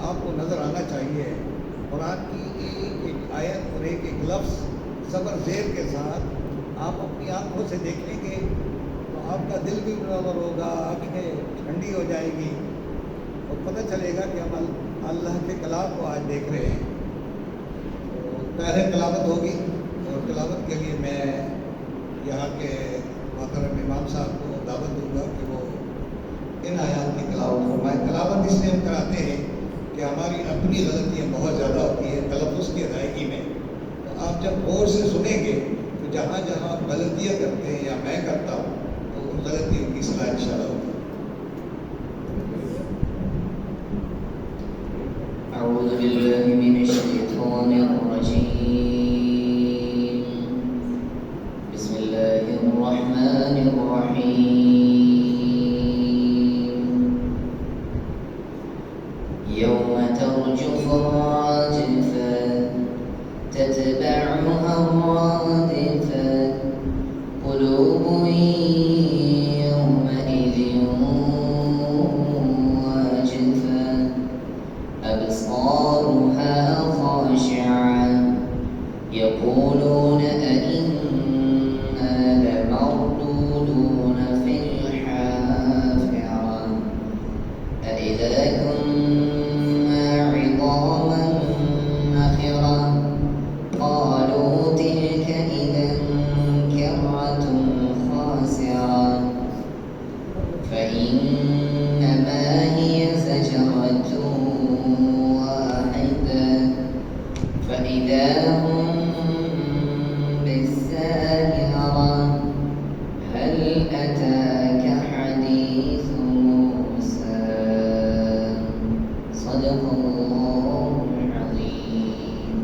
آپ کو نظر آنا چاہیے قرآن کی ایک ایک آیت اور ایک ایک لفظ صبر زیر کے ساتھ آپ اپنی آنکھوں سے دیکھیں گے تو آپ کا دل بھی منور ہوگا، آنکھیں ٹھنڈی ہو جائے گی اور پتہ چلے گا کہ ہم اللہ کے کلام کو آج دیکھ رہے ہیں۔ تو پہلے تلاوت ہوگی اور تلاوت کے لیے میں یہاں کے محترم امام صاحب کو دعوت دوں گا کہ وہ ان آیات کی تلاوت فرمائیں۔ تلاوت اس لیے ہم کراتے ہیں کہ ہماری اپنی غلطیاں بہت زیادہ ہوتی ہیں تلفظ کی ادائیگی میں، تو آپ جب غور سے سنیں گے تو جہاں جہاں آپ غلطیاں کرتے ہیں یا میں کرتا ہوں تو ان غلطیوں کی اصلاح انشاءاللہ ہوگی۔ اعوذ باللہ من الشیطان الرجیم، بسم اللہ الرحمن الرحیم، یوم ترجف الراجفة تتبعها الرادفة قلوب يومئذ واجفة أبصارها خاشعة يقولون أئنا لمردودون في الحافرة أإذا كنا عظاما نخرة قالوا تلك إذا كرة خاسرة فإنما هي زجرة واحدة فإذا هم بالساهرة هل أتاك حديث موسى صدق الله العظيم.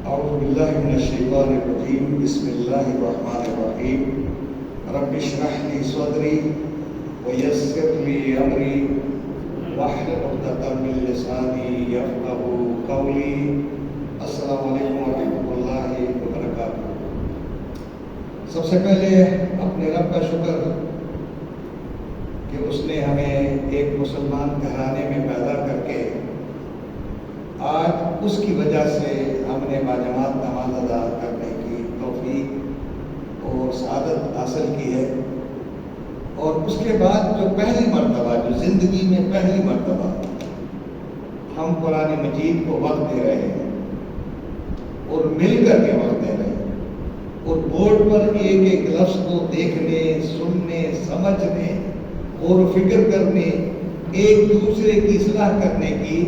اعوذ باللہ من الشیطان الرجیم، بسم اللہ الرحمن الرحیم، رب اشرح لی صدری ویسر لی امری واحلل عقدۃ من لسانی یفقہوا قولی۔ السلام علیکم ورحمۃ اللہ وبرکاتہ۔ سب سے پہلے اپنے رب کا شکر کہ اس نے ہمیں ایک مسلمان گھرانے میں پیدا کر کے آج اس کی وجہ سے ہم نے باجماعت نماز ادا کرنے کی توفیق اور سعادت حاصل کی ہے، اور اس کے بعد جو پہلی مرتبہ، جو زندگی میں پہلی مرتبہ ہم قرآن مجید کو وقت دے رہے ہیں اور مل کر کے وقت دے رہے ہیں، اور بورڈ پر ایک ایک لفظ کو دیکھنے، سننے، سمجھنے اور فکر کرنے، ایک دوسرے کی اصلاح کرنے کی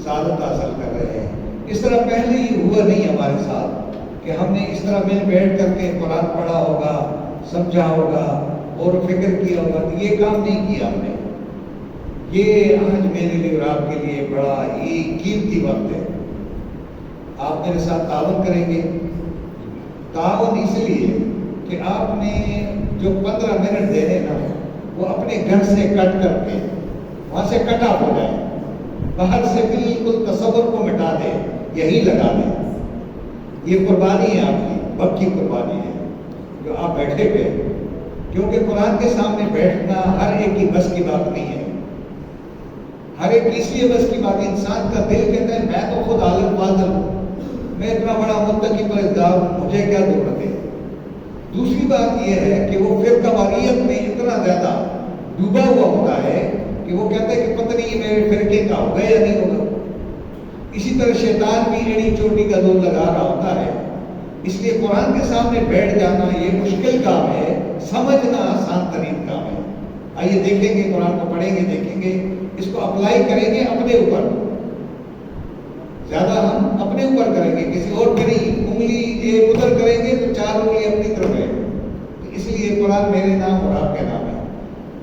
سعادت حاصل کر رہے ہیں۔ اس طرح پہلے ہی ہوا نہیں ہمارے ساتھ کہ ہم نے اس طرح مل بیٹھ کر کے قرآن پڑھا ہوگا، سمجھا ہوگا اور فکر کیا ہوگا، تو یہ کام نہیں کیا ہم نے۔ یہ آج میرے لیے اور آپ کے لیے بڑا ہی قیمتی وقت ہے۔ آپ میرے ساتھ تعاون کریں گے؟ تعاون اس لیے کہ آپ نے جو 15 منٹ دینے نا، وہ اپنے گھر سے کٹ کر کے وہاں سے کٹ آف ہو جائے، باہر سے بالکل تصور کو مٹا دے، یہی لگا دے۔ یہ قربانی ہے آپ کی، وقت کی قربانی ہے جو آپ بیٹھے ہوئے، کیونکہ قرآن کے سامنے بیٹھنا ہر ایک کی بس کی بات نہیں ہے۔ ہر ایک اس لیے بس کی بات ہے، انسان کا دل کہتا ہے میں تو خود عالم فاضل ہوں، میں اتنا بڑا متقی پرہیزگار ہوں، مجھے کیا ضرورت ہے۔ دوسری بات یہ ہے کہ وہ فرقہ واریت میں اتنا زیادہ ڈوبا ہوا ہوتا ہے کہ وہ کہتا ہے کہ پتہ نہیں میرے فرقے کا ہوگا یا نہیں ہوگا۔ اسی طرح شیطان بھی ایڑی چوٹی کا دور لگا رہا ہوتا ہے۔ اس لیے قرآن کے سامنے بیٹھ جانا یہ مشکل کام ہے، سمجھنا آسان ترین کام ہے۔ آئیے دیکھیں گے، قرآن کو پڑھیں گے، دیکھیں گے، اس کو اپلائی کریں گے اپنے اوپر، زیادہ ہم اپنے اوپر کریں گے، کسی اور پہ نہیں۔ انگلی ایک ادھر کریں گے تو 4 انگلی اپنی طرف ہے، تو اس لیے قرآن میرے نام اور آپ کے نام ہے۔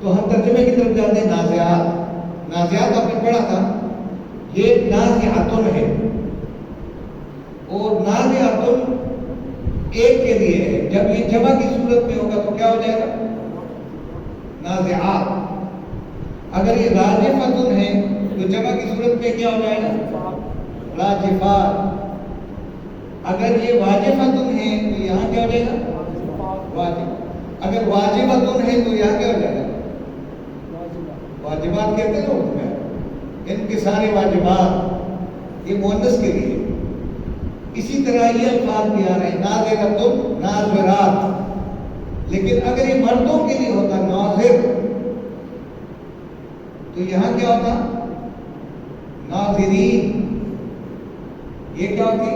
تو ہم ترجمے کی طرف جاتے ہیں۔ نازعات، نازعات آپ نے پڑھا تھا، یہ نازعاتن ہے، اور نازعاتن ایک کے لیے ہے۔ جب یہ جمع کی صورت میں ہوگا تو کیا ہو جائے گا؟ نازعات۔ اگر یہ راجفتن ہے تو جمع کی صورت میں کیا ہو جائے گا؟ راجفات۔ اگر یہ واجفتن ہے تو یہاں کیا ہو جائے گا؟ واجب۔ اگر واجبتن ہے تو یہاں کیا ہو جائے گا؟ واجبات کہتے ہیں اردو میں، ان کے سارے واجبات، یہ مؤنث کے لیے۔ اسی طرح یہ الفاظ بھی آ رہے ہیں، ناظرتن، ناظرات، لیکن اگر یہ مردوں کے لیے ہوتا ناظر تو یہاں کیا ہوتا؟ ناظرین۔ یہ کیا ہوتی؟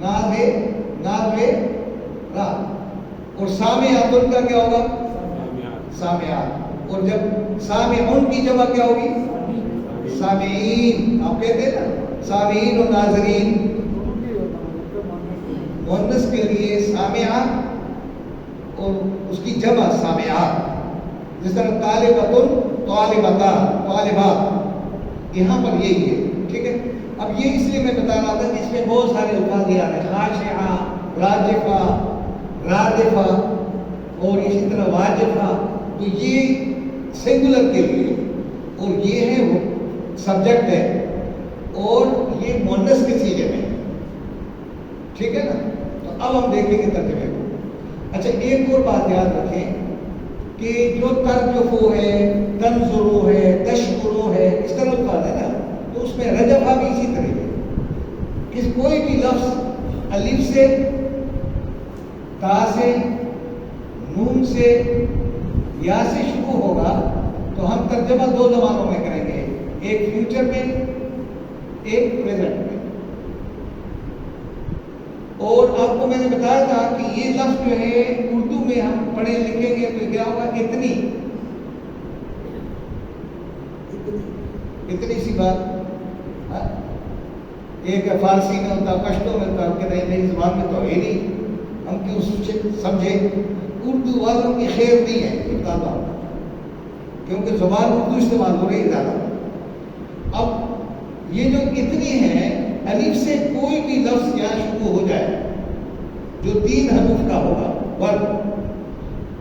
ناظر، ناظرات۔ اور سامعاتن کا کیا ہوگا؟ سامعات۔ اور جب سامعون کی جمع کیا ہوگی؟ سامعین۔ آپ کہتے ہیں نا سامعین اور ناظرین، مؤنث کے لیے سامعہ اور اس کی جمع سامعات۔ جس طرح طالبتن، طالبتان، طالبات، یہاں پر یہی ہے، ٹھیک ہے۔ اب یہ اس لیے میں بتا رہا تھا کہ اس میں بہت سارے الفاظ آ رہے ہیں، خاشعہ، راجفہ، رادفہ، اور اسی طرح واجفہ، تو یہ سنگولر کے لیے، اور یہ ہے وہ سبجیکٹ ہے، اور یہ مؤنث کے سیغے میں، ٹھیک ہے نا۔ تو اب ہم دیکھیں گے ترجمے کو۔ اچھا، ایک اور بات یاد رکھیں کہ جو ترجفو ہے، تنظرو ہے، تشکرو ہے، اس طرح الفاظ ہے نا، تو اس میں رجفہ بھی اسی طرح ہے۔ اس کوئی بھی لفظ الف سے، تا سے، نون سے، یا سے شروع ہوگا تو ہم ترجمہ 2 زبانوں میں کریں گے، ایک فیوچر میں، ایک پریزنٹ میں۔ اور آپ کو میں نے بتایا تھا کہ یہ لفظ جو ہے اردو میں ہم پڑھیں لکھیں گے تو کیا ہوگا؟ اتنی، اتنی سی بات۔ ایک فارسی میں ہوتا، پشتو میں ہوتا، کہ نہیں میری زبان میں تو ہے نہیں، ہم کیوں سمجھیں؟ اردو والوں کی خیر نہیں ہے، بتاتا ہوں، کیونکہ زبان اردو استعمال ہو رہی ہے زیادہ۔ اب یہ جو اتنی ہے، الف سے کوئی بھی لفظ یہاں شروع ہو جائے جو 3 حروف کا ہوگا ورد،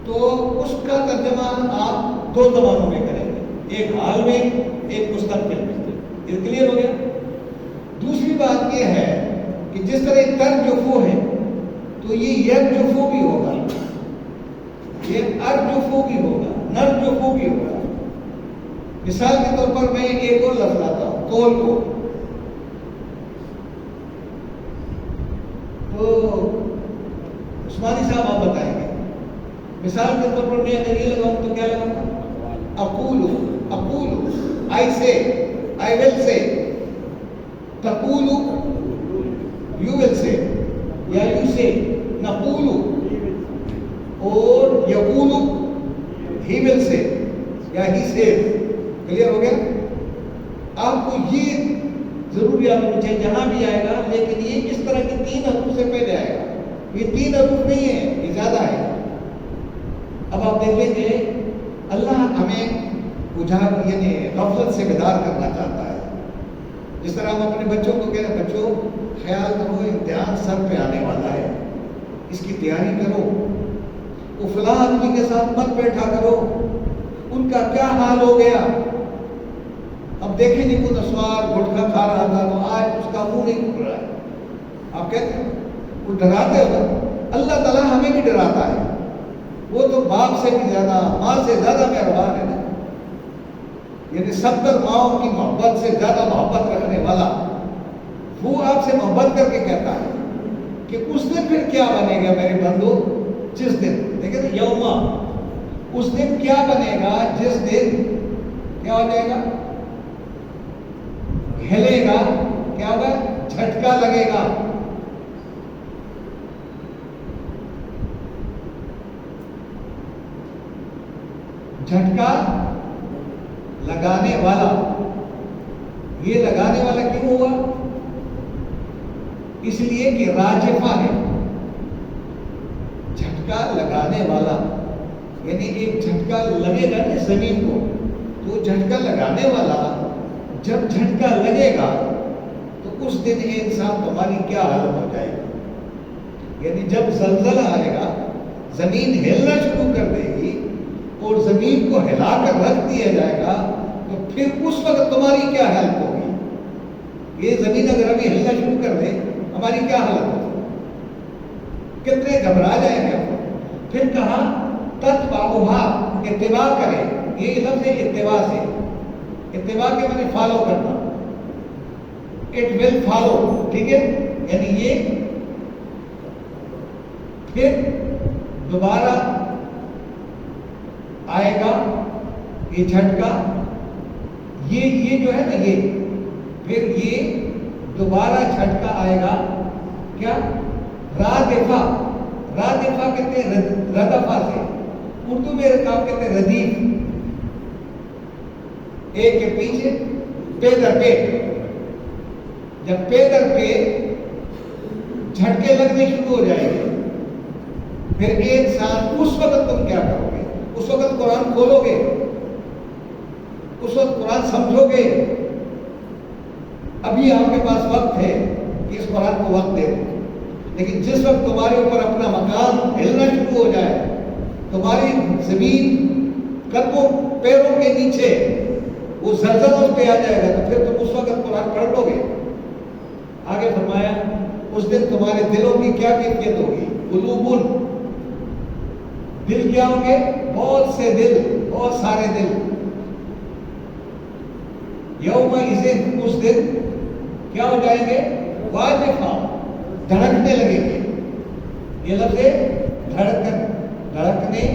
تو اس کا ترجمہ آپ 2 زبانوں میں کریں گے، ایک حال میں، ایک مستقبل میں۔ یہ کلیئر ہو گیا؟ دوسری بات یہ ہے کہ جس طرح ترجفو ہے تو یہ یرجفو بھی ہوگا، یہ ارجفو بھی ہوگا، نرجفو بھی ہوگا۔ مثال کے طور پر میں ایک اور لفظ لاتا ہوں، قول کو، تو عثمانی صاحب آپ بتائیں گے، مثال کے طور پر میں اگر یہ لگاؤں تو کیا لگاؤں گا؟ اقولو، اقولو، I say, I will say، تقولو، you will say، یا you say، نقولو، اور یقولو، he will say، یا he says۔ کلیئر ہو گیا؟ آپ کو یہ ضرور یاد ہونا چاہیے جہاں بھی آئے گا، لیکن یہ اس طرح کی 3 حروف سے پہلے آئے گا، یہ 3 حروف نہیں ہے، یہ زیادہ ہے۔ اب آپ دیکھیں گے اللہ ہمیں یعنی غفلت سے بیدار کرنا چاہتا ہے۔ جس طرح ہم اپنے بچوں کو کہتے ہیں، بچوں خیال کرو امتحان سر پہ آنے والا ہے، اس کی تیاری کرو، وہ فلاں آدمی کے ساتھ مت بیٹھا کرو، ان کا کیا حال ہو گیا۔ اب دیکھیں جی کو نسوار گٹکا کھا رہا تھا تو آج اس کا منہ نہیں کھل رہا ہے، آپ کہتے ہیں وہ ڈراتے ہو۔ اللہ تعالیٰ ہمیں بھی ڈراتا ہے، وہ تو باپ سے بھی زیادہ، ماں سے زیادہ مہربان ہے نا، یعنی 70 ماؤں کی محبت سے زیادہ محبت رکھنے والا، وہ آپ سے محبت کر کے کہتا ہے کہ اس دن پھر کیا بنے گا میرے بندو، جس دن دیکھیں نا یوما، اس دن کیا بنے گا جس دن کیا ہو جائے گا؟ ہلے گا، کیا ہوگا؟ جھٹکا لگے گا۔ جھٹکا لگانے والا. یہ لگانے والا کیوں ہوا؟ اس لیے کہ راجفہ ہے. جھٹکا لگانے والا یعنی ایک جھٹکا لگے گا نا زمین کو، تو جھٹکا لگانے والا جب جھٹکا لگے گا تو اس دن انسان تمہاری کیا حالت ہو جائے گی. یعنی جب زلزلہ آئے گا، زمین ہلنا شروع کر دے گی اور زمین کو ہلا کر رکھ دیا جائے گا، تو پھر اس وقت تمہاری کیا حالت ہوگی. یہ زمین اگر ابھی ہلنا شروع کر دے ہماری کیا حالت ہوگی؟ کتنے گھبرا جائیں گے. پھر کہا تتبعھا، اتباع کرے. یہ لفظ ہے اتباع سے. اتباع کے معنی فالو کرنا. اٹ ول فالو، ٹھیک ہے. یعنی یہ پھر دوبارہ آئے گا یہ جھٹکا. یہ جو ہے نا یہ پھر یہ دوبارہ جھٹکا آئے گا. کیا؟ رادفہ. رادفہ کہتے ہیں ردفہ سے. اردو میں رکاب کہتے ہیں ردیف. ایک کے پیچھے پے در پے. جب پے در پے جھٹکے لگنے شروع ہو جائیں گے، پھر ایک ساتھ اس وقت تم کیا کرو گے؟ اس وقت قرآن کھولو گے، اس وقت قرآن سمجھو گے. ابھی آپ کے پاس وقت ہے کہ اس قرآن کو وقت دے دو. لیکن جس وقت تمہارے اوپر اپنا مکان ہلنا شروع ہو جائے، تمہاری زمین قدموں پیروں کے نیچے وہ زلزلہ اس پہ آ جائے گا، تو پھر تم اس وقت قرآن پڑھ لو گے. آگے فرمایا اس دن تمہارے دلوں کی کیا کیفیت ہوگی؟ قلوبن، دل کیا ہوں گے؟ بہت سے دل، بہت سارے دل. یومئذ، اس دن کیا ہو جائیں گے؟ واجفہ، دھڑکنے لگیں گے. یہ لفظ ہے دھڑکنے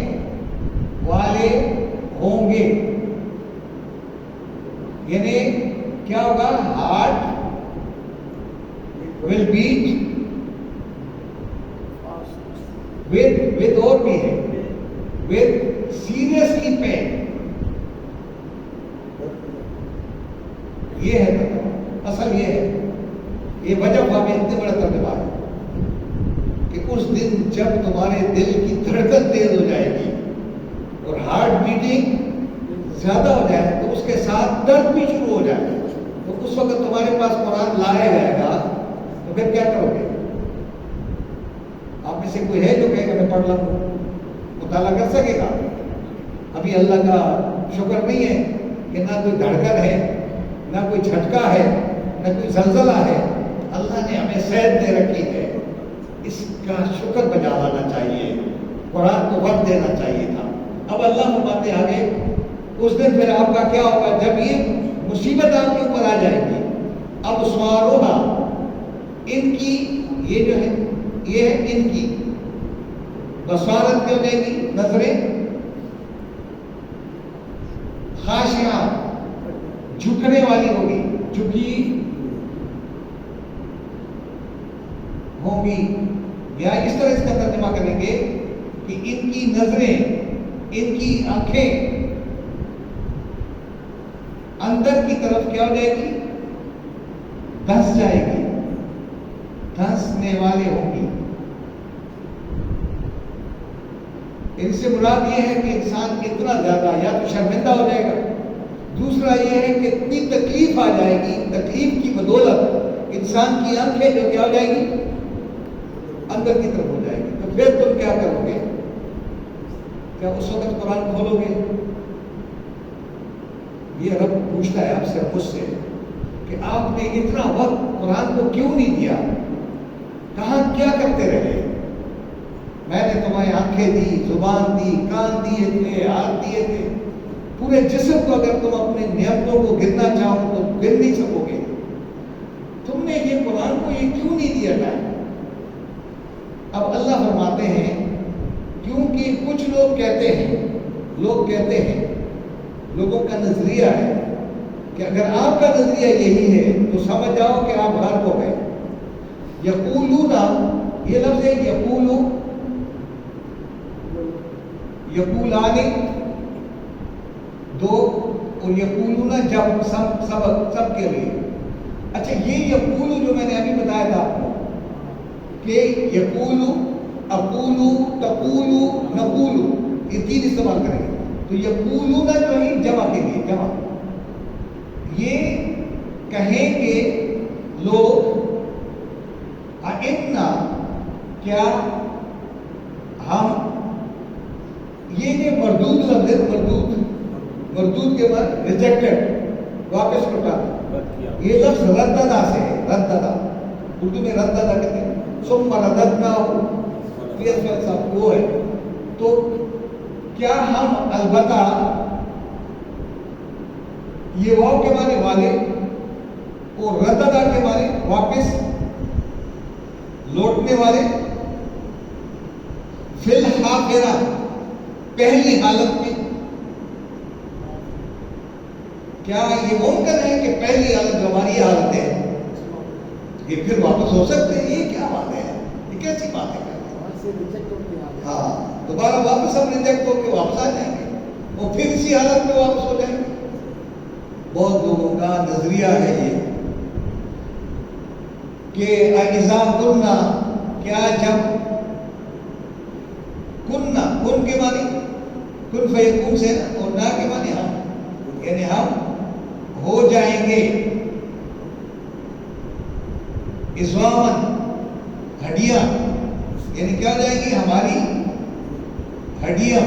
والے ہوں گے. یعنی کیا ہوگا؟ ہارٹ ول بیٹ with اور بھی ہے with seriously pain. یہ ہے اصل، یہ ہے یہ وجہ میں اتنے بڑا ترجمہ ہے کہ اس دن جب تمہارے دل کی دھڑکن تیز ہو جائے گی اور ہارٹ بیٹنگ زیادہ ہو جائے تو اس کے ساتھ درد بھی شروع ہو جائے گا، تو اس وقت تمہارے پاس قرآن لایا جائے گا تو پھر کیا کرو گے؟ آپ میں سے کوئی ہے جو کہے کہ میں پڑھ لوں، مطالعہ کر سکے گا؟ ابھی اللہ کا شکر نہیں ہے کہ نہ کوئی دھڑکن ہے، نہ کوئی جھٹکا ہے، نہ کوئی زلزلہ ہے. اللہ نے ہمیں صحت دے رکھی ہے، اس کا شکر بجا لانا چاہیے. قرآن کو وقت دینا چاہیے تھا. اب اللہ فرماتے آگے اس دن پھر آپ کا کیا ہوگا؟ جب یہ مصیبت آپ کے اوپر آ جائے گی، اب سواروہا، ان کی یہ جو ہے یہ ہے ان کی بصارت کیا ہو جائے گی؟ نظریں خاشعہ، جھکنے والی ہوگی، جھکی ہوں گی. یا اس طرح اس کا ترجمہ کریں گے کہ ان کی نظریں، ان کی آنکھیں اندر کی طرف کیا ہو جائے گی؟ دھنس جائے گی، دھنسنے والے ہوں گی. ان سے مراد یہ ہے کہ انسان اتنا زیادہ یا تو شرمندہ ہو جائے گا، دوسرا یہ ہے کہ اتنی تکلیف آ جائے گی، تکلیف کی بدولت انسان کی آنکھیں جو کیا ہو جائے گی؟ اندر کی طرف ہو جائے گی. تو پھر تم کیا کرو گے؟ کیا اس وقت قرآن کھولو گے؟ یہ رب پوچھتا ہے آپ سے، مجھ سے، کہ آپ نے اتنا وقت قرآن کو کیوں نہیں دیا؟ کہاں کیا کرتے رہے؟ میں نے تمہیں آنکھیں دی، زبان دی، کان دیے تھے، ہاتھ دیے تھے. پورے جسم کو اگر تم اپنے نعمتوں کو گننا چاہو تو گر نہیں سکو گے. تم نے یہ قرآن کو یہ کیوں نہیں دیا ٹائم؟ اب اللہ فرماتے ہیں کیونکہ کچھ لوگ کہتے ہیں، لوگوں کا نظریہ ہے کہ اگر آپ کا نظریہ یہی ہے تو سمجھ جاؤ کہ آپ غرق ہو گئے. یقولون، یہ لفظ ہے یقولو، یقولانی، دو، اور یقولون جب سب کے لیے. اچھا یہ یقولو جو میں نے ابھی بتایا تھا آپ کو کہ یقولو، اقولو، تقولو، نقولو، یہ تین استعمال کریں گے. تو یقولون جو ہے جمع کے لیے، جمع یہ کہیں گے لوگ اِنَّا کیا ہم، یہ جو مردود لفظ ہے، مردود کے بعد ریجیکٹڈ، واپس لوٹانا، یہ لفظ رددا سے ہے. رددا اردو میں رددا کہتے ہیں. ثم رددناہ وہ ہے. تو کیا ہم البتہ، یہ واو کے معنی والے اور رددا کے معنی واپس لوٹنے والے، فی الحافرہ پہلی حالت میں. کیا یہ ممکن ہے کہ پہلی حالت جو ہماری حالت ہے یہ پھر واپس ہو سکتے ہیں؟ یہ کیا بات ہے؟ یہ کیسی بات ہے؟ ہاں دوبارہ واپس ہم ریجیکٹ ہو کے واپس آ جائیں گے اور پھر اسی حالت میں واپس ہو جائیں گے. بہت لوگوں کا نظریہ ہے یہ کہ اذا کننا، کیا جب کننا، کن کے معنی کن فیکون سے، اور نا کے معنی ہم، یعنی ہم ہو جائیں گے عظاماً ہڈیاں، یعنی کیا ہو جائیں گی ہماری ہڈیاں،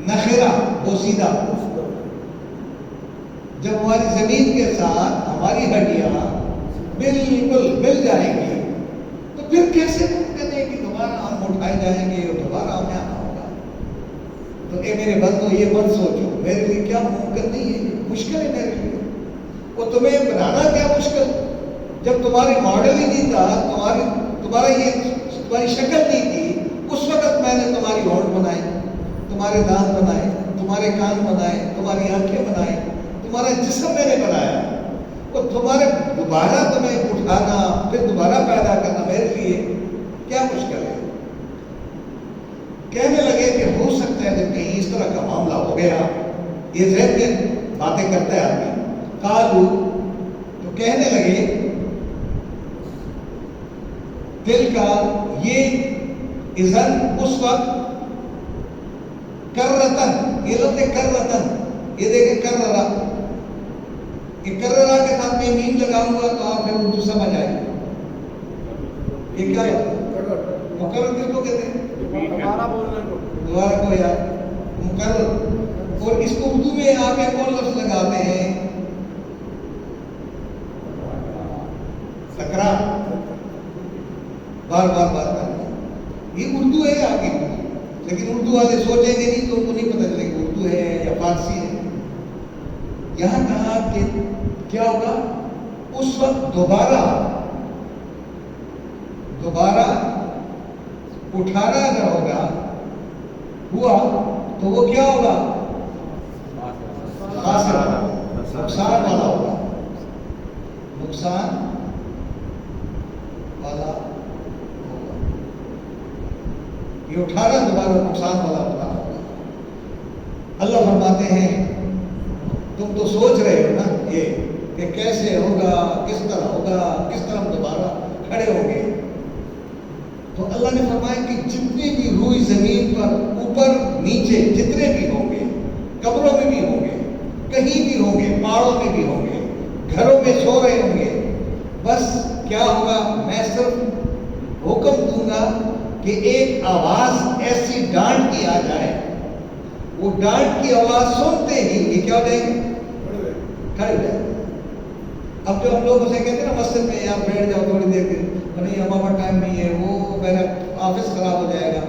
نخرہ بوسیدہ. جب ہماری زمین کے ساتھ ہماری ہڈیاں بالکل مل جائیں گی تو پھر کیسے ممکن ہے کہ دوبارہ ہم اٹھائے جائیں گے اور دوبارہ ہمیں آنا ہوگا؟ تو اے میرے بندو یہ مت سوچو میرے لیے کیا ممکن نہیں ہے، مشکل ہے میرے لیے. اور تمہیں بنانا کیا مشکل، جب تمہارے ماڈل ہی نہیں تھا، تمہاری شکل نہیں تھی، اس وقت میں نے تمہاری ہونٹ بنائے، تمہارے دانت بنائے، تمہارے کان بنائے، تمہاری آنکھیں بنائے، تمہارا جسم میں نے بنایا. اور دوبارہ تمہیں اٹھانا پھر دوبارہ پیدا کرنا میرے لیے کیا مشکل ہے؟ کہنے لگے کہ ہو سکتا ہے کہ کہیں اس طرح کا معاملہ ہو گیا. یہ ذہن میں باتیں کرتا ہے آدمی. قالو تو کہنے لگے دل کا یہ اذن اس وقت کررتن، یہ لفظ کررتن، یہ دیکھیں کررا، یہ کررا کے ساتھ میں میم لگاؤں گا تو آپ پھر اردو سمجھ آئے. یہ کیا ہے؟ مقرر کس کو کہتے ہیں؟ دوبارہ کو یار مقرر. اور اس کو اردو میں آپ ایک اور لفظ لگاتے ہیں تکرار، بار بار بات کرنا. یہ اردو ہے آپ کی اردو، لیکن اردو والے سوچیں گے نہیں تو ان کو نہیں پتہ چلے کہ اردو ہے یا فارسی ہے. یہاں کہا کہ کیا ہوگا اس وقت دوبارہ اٹھانا اگر ہوا تو وہ کیا ہوگا؟ خاسر، نقصان والا ہوگا، نقصان والا ہوگا. یہ اٹھانا دوبارہ نقصان والا ہوگا. اللہ فرماتے ہیں تم تو سوچ رہے ہو نا یہ کہ کیسے ہوگا، کس طرح ہوگا، کس طرح ہم دوبارہ کھڑے ہوں گے. تو اللہ نے فرمایا کہ جتنے بھی روئی زمین پر اوپر نیچے جتنے بھی ہوں گے، قبروں میں بھی ہوں گے، کہیں بھی ہوں گے، پہاڑوں میں بھی ہوں گے، گھروں میں سو رہے ہوں گے، بس کیا ہوگا؟ میں صرف حکم دوں گا کہ ایک آواز ایسی ڈانٹ کی آ جائے، وہ ڈانٹ کی آواز سنتے ہی یہ کیا ہو جائیں گے؟ کھڑے ہو جائیں. اب جو ہم لوگ اسے کہتے ہیں نا مسجد میں یار بیٹھ جاؤ تھوڑی دیر کے، نہیں ہمارا ٹائم نہیں ہے، وہ میرا آفس خراب ہو جائے گا،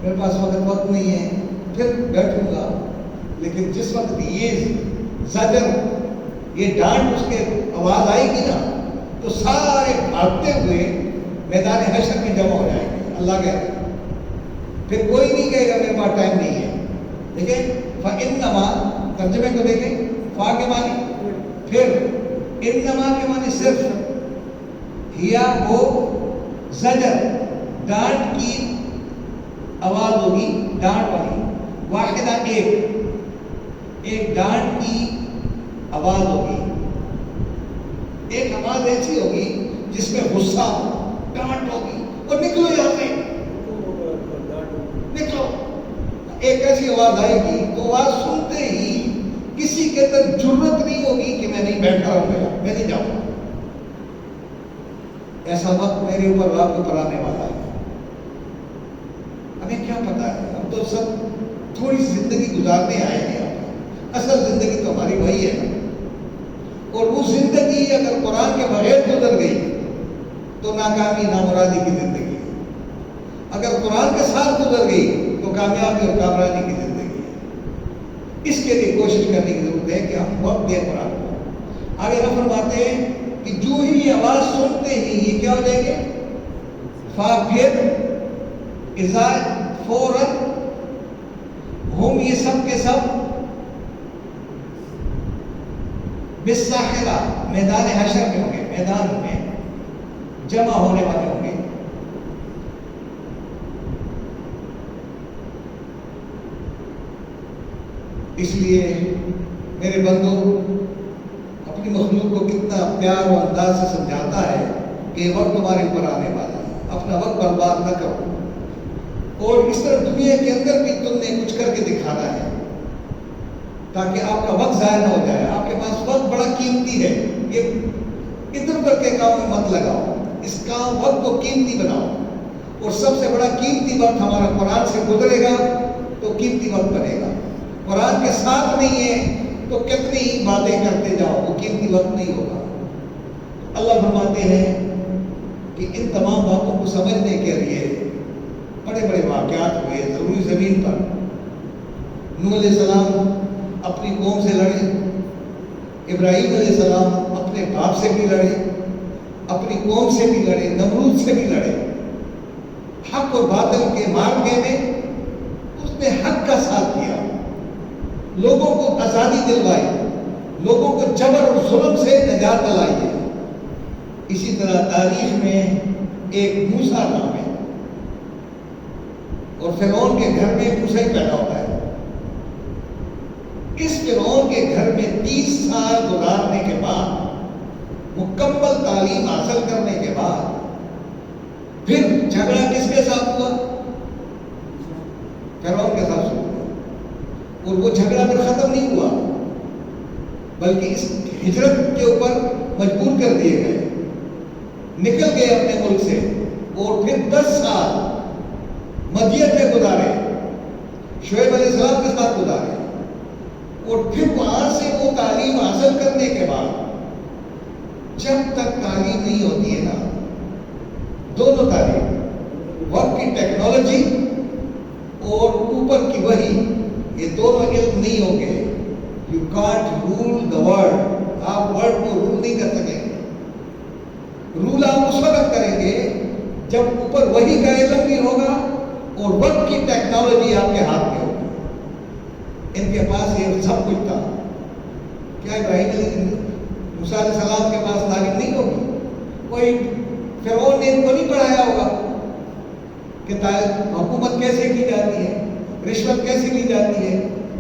میرے پاس وقت نہیں ہے، پھر بیٹھوں گا. لیکن جس وقت یہ زجر، یہ ڈانٹ اس کے آواز آئے گی نا تو سارے بھاگتے ہوئے میدان حشر میں جمع ہو جائیں گے. اللہ کہتے ہیں پھر کوئی نہیں کہے گا میرے پاس ٹائم نہیں ہے. دیکھیں فَإِنَّمَا ترجمے کو دیکھیں، فا کے معنی، پھر انما کے معنی صرف، ہیا وہ زجر ڈانٹ کی آواز ہوگی، ڈانٹ والی، واحدہ ایک ڈانٹ کی آواز ہوگی، ایک آواز ایسی ہوگی جس میں غصہ ہو، ڈانٹ ہوگی، اور نکلو یہاں سے، نکلو۔ ایک ایسی آواز آئے گی تو آواز سنتے ہی کسی کے اندر جرت نہیں ہوگی کہ میں نہیں بیٹھا رہوں گا، میں نہیں جاؤں گا۔ ایسا وقت میرے اوپر آپ کے اوپر آنے والا ہے۔ ہمیں کیا پتا ہے، ہم تو سب تھوڑی سی زندگی گزارنے آئے ہیں یہاں پر، اصل زندگی تو ہماری وہی ہے، اور وہ زندگی اگر قرآن کے بغیر گزر گئی تو ناکامی نامرادی کی زندگی ہے، اگر قرآن کے ساتھ گزر گئی تو کامیابی اور کامرانی کی زندگی ہے۔ اس کے لیے کوشش کرنے کی ضرورت ہے کہ ہم وقت دیں قرآن کو۔ آگے ہم فرماتے ہیں کہ جو ہی یہ آواز سنتے ہی یہ کیا ہو جائیں گے، فاقر اذا فوراً ہم، یہ سب کے سب بالساحرہ میدان حشر میں ہوں گے، میدان میں جمع ہونے والے ہوں گے۔ اس لیے میرے بندو اپنی مخلوق کو کتنا پیار و انداز سے سمجھاتا ہے کہ یہ وقت تمہارے اوپر آنے والا ہے، اپنا وقت برباد نہ کرو، اور اس طرح دنیا کے اندر بھی تم نے کچھ کر کے دکھانا ہے تاکہ آپ کا وقت ضائع نہ ہو جائے۔ آپ کے پاس وقت بڑا قیمتی ہے، یہ ادھر ادھر کے کام میں مت لگاؤ، اس کام وقت کو قیمتی بناؤ، اور سب سے بڑا قیمتی وقت ہمارا قرآن سے گزرے گا تو قیمتی وقت بنے گا۔ قرآن کے ساتھ نہیں ہے تو کتنی ہی باتیں کرتے جاؤ، وہ قیمتی وقت نہیں ہوگا۔ اللہ فرماتے ہیں کہ ان تمام باتوں کو سمجھنے کے لیے بڑے بڑے واقعات ہوئے ضروری زمین پر۔ نوح علیہ السلام اپنی قوم سے لڑے، ابراہیم علیہ السلام اپنے باپ سے بھی لڑے، اپنی قوم سے بھی لڑے، نمرود سے بھی لڑے۔ حق اور باطل کے معرکے میں اس نے حق کا ساتھ دیا، لوگوں کو آزادی دلوائی، لوگوں کو جبر اور ظلم سے نجات دلائی ہے۔ اسی طرح تاریخ میں ایک موسیٰ نام ہے، اور فرعون کے گھر میں موسیٰ ہی پیدا ہوتا ہے۔ اس فرعون کے گھر میں 30 سال گزارنے کے بعد، مکمل تعلیم حاصل کرنے کے بعد، پھر جھگڑا کس کے ساتھ ہوا؟ فرعون کے ساتھ ہوا، اور وہ جھگڑا پھر ختم نہیں ہوا بلکہ اس ہجرت کے اوپر مجبور کر دیے گئے، نکل گئے اپنے ملک سے، اور پھر 10 سال مدین میں گزارے، شعیب علیہ السلام کے ساتھ گزارے، اور پھر وہاں سے وہ تعلیم حاصل کرنے کے بعد، جب تک تعلیم نہیں ہوتی ہے نا، دونوں تعلیم، وقت کی ٹیکنالوجی اور اوپر کی وحی، یہ دونوں علم نہیں ہوں گے، you can't rule the world, آپ ورلڈ کو رول نہیں کر سکیں گے۔ رول آپ اس وقت کریں گے جب اوپر وحی کا علم بھی ہوگا اور وقت کی ٹیکنالوجی آپ کے ہاتھ میں ہوگی۔ ان کے پاس یہ سب کچھ تھا، کیا ابراہیم موسیٰ علیہ السلام کے پاس تعلیم نہیں ہوگی؟ کوئی فرعون نے ان کو نہیں پڑھایا ہوگا کہ حکومت کیسے کی جاتی ہے، رشوت کیسے کی جاتی ہے،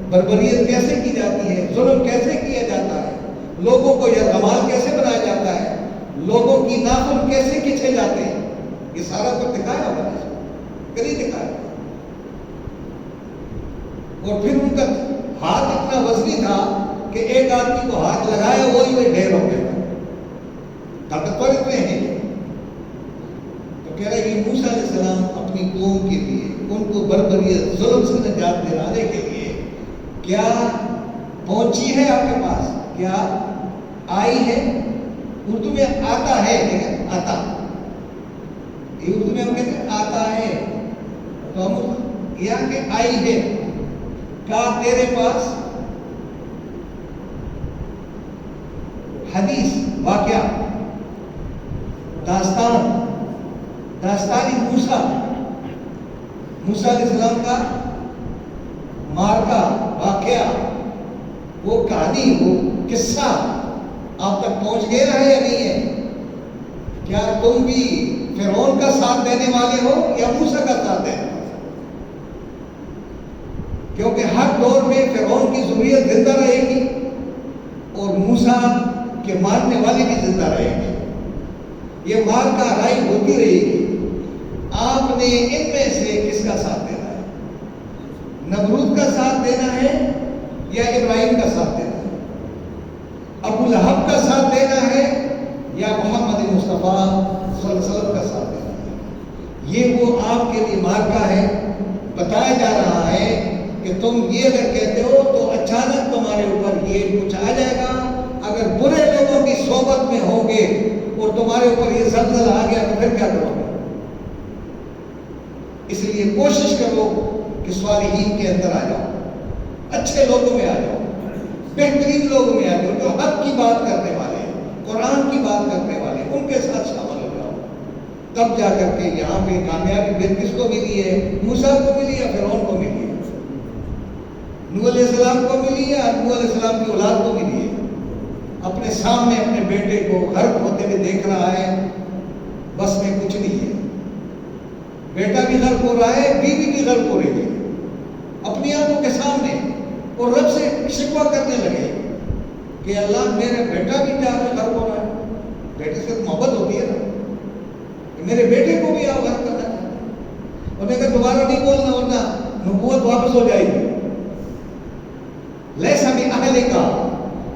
بربریت کیسے کی جاتی ہے، ظلم کیسے کیا جاتا ہے، لوگوں کو یرغمال کیسے بنایا جاتا ہے، لوگوں کی ناخن کیسے کھینچے جاتے ہیں، یہ سارا کچھ دکھایا ہوگا، کبھی دکھایا۔ اور پھر ان کا ہاتھ اتنا وزنی تھا کہ ایک آدمی کو ہاتھ لگایا وہی ڈھیر ہو گیا، طاقتور اتنے ہیں۔ تو کہہ رہے کہ موسیٰ علیہ السلام اپنی قوم کے لیے، ان کو بربریت ظلم سے نجات دلانے کے لیے کیا پہنچی ہے آپ کے پاس، کیا آئی ہے؟ اردو میں آتا ہے، لیکن آتا، یہ اردو میں ہم کہتے ہیں آتا ہے، تو ہم یہاں کہ آئی ہے، کہا تیرے پاس حدیث، واقعہ، داستانی موسیٰ علیہ السلام کا مارکا، واقعہ، وہ کہانی، وہ قصہ آپ تک پہنچ گیا ہے یا نہیں ہے؟ کیا تم بھی فرعون کا ساتھ دینے والے ہو یا موسیٰ کا ساتھ دینے والے؟ کیونکہ ہر دور میں فرعون کی ضروریت زندہ رہے گی اور موسیٰ کے مارنے والے بھی زندہ رہیں گے، یہ مار کا رائی ہوتی رہے گی۔ آپ نے ان میں سے کس کا ساتھ دینا ہے؟ نمرود کا ساتھ دینا ہے یا ابراہیم کا ساتھ دینا ہے؟ ابو لہب کا ساتھ دینا ہے یا محمد مصطفیٰ صلی اللہ علیہ وسلم کا ساتھ دینا ہے؟ یہ وہ آپ کے لیے مارکا ہے۔ بتایا جا رہا ہے کہ تم یہ اگر کہتے ہو تو اچانک تمہارے اوپر یہ کچھ آ جائے گا، اگر برے لوگوں کی صحبت میں ہوں گے اور تمہارے اوپر یہ زلزلہ آ گیا تو پھر کیا کرو گے؟ اس لیے کوشش کرو کہ صالحین کے اندر آ جاؤ، اچھے لوگوں میں آ جاؤ، بہترین لوگوں میں آ جاؤ، جو حق کی بات کرنے والے ہیں، قرآن کی بات کرنے والے ہیں، ان کے ساتھ شامل ہو جاؤ۔ تب جا کر کے یہاں پہ کامیابی پھر کس کو ملی ہے؟ موسیٰ کو ملی یا فرعون کو ملی ہے؟ نوح علیہ السلام کو ملی یا نوح علیہ السلام کی اولاد کو ملی ہے؟ اپنے سامنے اپنے بیٹے کو غرق ہوتے ہوئے دیکھ رہا ہے، بس میں کچھ نہیں ہے، بیٹا بھی غرق ہو رہا ہے، بیوی بھی غرق ہو رہی ہے اپنی آنکھوں کے سامنے، اور رب سے شکوہ کرنے لگے کہ اللہ میرا بیٹا بھی جا کر غرق ہو رہا ہے۔ بیٹے سے محبت ہوتی ہے نا، کہ میرے بیٹے کو بھی آپ غرق کرنا چاہتے، اور میں کہ دوبارہ نہیں بولنا ورنہ نبوت واپس ہو جائے گی۔ لیسا بھی اہل کا،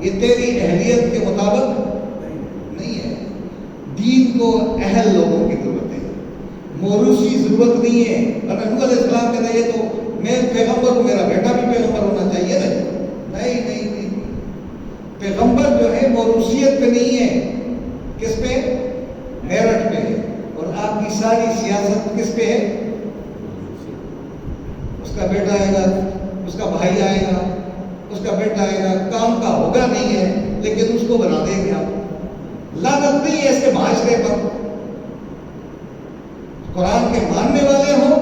یہ تیری اہلیت کے مطابق نہیں ہے۔ دین کو اہل لوگوں کی ضرورت ہے، موروثی ضرورت نہیں ہے۔ ورنہ نوح علیہ السلام کہتا ہے یہ تو میں پیغمبر ہوں، میرا بیٹا بھی پیغمبر ہونا چاہیے نا۔ نہیں، پیغمبر جو ہے موروثیت پہ نہیں ہے، کس پہ؟ میرٹ پہ ہے۔ اور آپ کی ساری سیاست کس پہ ہے؟ اس کا بیٹا آئے گا، اس کا بھائی آئے گا، اس کا بیٹا آئے گا، کام کا ہوگا نہیں ہے لیکن اس کو بنا دیں گے آپ۔ لعنت نہیں ہے اس کے معاشرے پر۔ قرآن کے ماننے والے ہو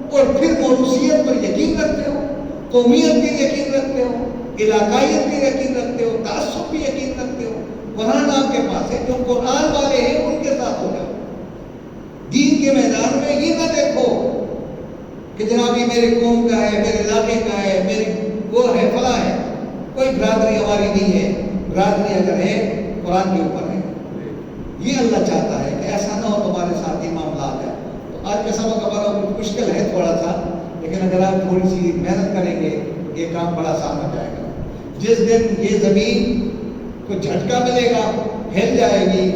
اور پھر موروثیت پر یقین رکھتے ہو، قومیت پر یقین رکھتے ہو، علاقائیت پر یقین رکھتے ہو، تعصب پر یقین رکھتے ہو، قرآن آپ کے پاس ہے، جو قرآن والے ہیں ان کے ساتھ ہو جاؤ۔ دین کے میدان میں یہ نہ دیکھو کہ جناب یہ میرے قوم کا ہے، میرے علاقے کا ہے، میری وہ ہے فلاں ہے، کوئی برادری ہماری نہیں ہے۔ برادری اگر ہے قرآن کے اوپر ہے۔ یہ اللہ چاہتا ہے کہ ایسا نہ ہو تمہارے ساتھ یہ معاملات ہے۔ تو آج کا سبق ہمارا مشکل ہے تھوڑا سا، لیکن اگر آپ تھوڑی سی محنت کریں گے یہ کام بڑا آسان ہو جائے گا۔ جس دن یہ زمین کو جھٹکا ملے گا، ہل جائے گی،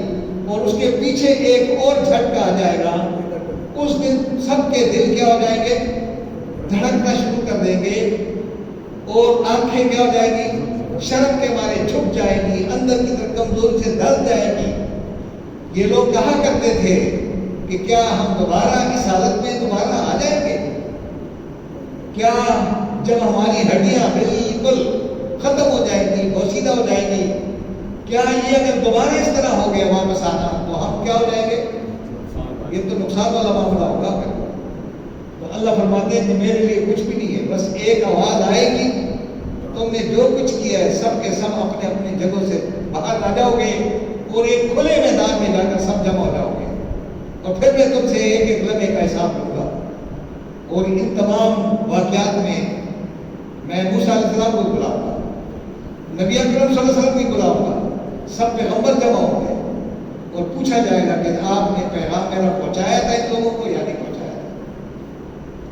اور اس کے پیچھے ایک اور جھٹکا آ جائے گا، اس دن سب کے دل کیا ہو جائیں گے؟ دھڑکنا شروع کر دیں گے، اور آنکھیں کیا ہو جائیں گی؟ شرم کے مارے جھک جائے گی، اندر کی طرف کمزوری سے دھڑک جائے گی۔ یہ لوگ کہا کرتے تھے کہ کیا ہم دوبارہ اس حالت میں دوبارہ آ جائیں گے؟ کیا جب ہماری ہڈیاں بالکل ختم ہو جائیں گی، پوشیدہ ہو جائیں گی، کیا یہ اگر دوبارہ اس طرح ہو گیا واپس آنا تو ہم کیا ہو جائیں گے؟ یہ تو نقصان والا معاملہ ہوگا۔ تو اللہ فرماتے ہیں کہ میرے لیے کچھ بھی نہیں ہے، بس ایک آواز آئے گی، تم نے جو کچھ کیا ہے سب کے سب اپنے اپنے جگہوں سے باہر آ جاؤ گے، اور ایک کھلے میدان میں جا کر سب جمع ہو جاؤ گے، اور پھر میں تم سے ایک ایک لمحے کا حساب لوں گا۔ اور ان تمام واقعات میں میں موسیٰ علیہ السلام کو بلاؤں گا، نبی اکرم صلی اللہ علیہ وسلم کو بلاؤں گا، سب پیغمبر جمع ہوں گے، اور پوچھا جائے گا کہ آپ نے پیغام میرا پہنچایا تھا ان لوگوں کو یا نہیں پہنچایا تھا۔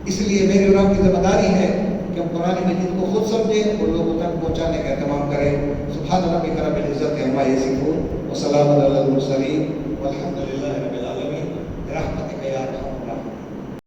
اس لیے میری اور آپ کی ذمہ داری ہے کہ ہم قرآن مجید کو خود سمجھیں اور لوگوں تک پہنچانے کا اہتمام کریں۔ سبحان ربک رب العزت عما یصفون وسلام علی المرسلین والحمد للہ رب العالمین۔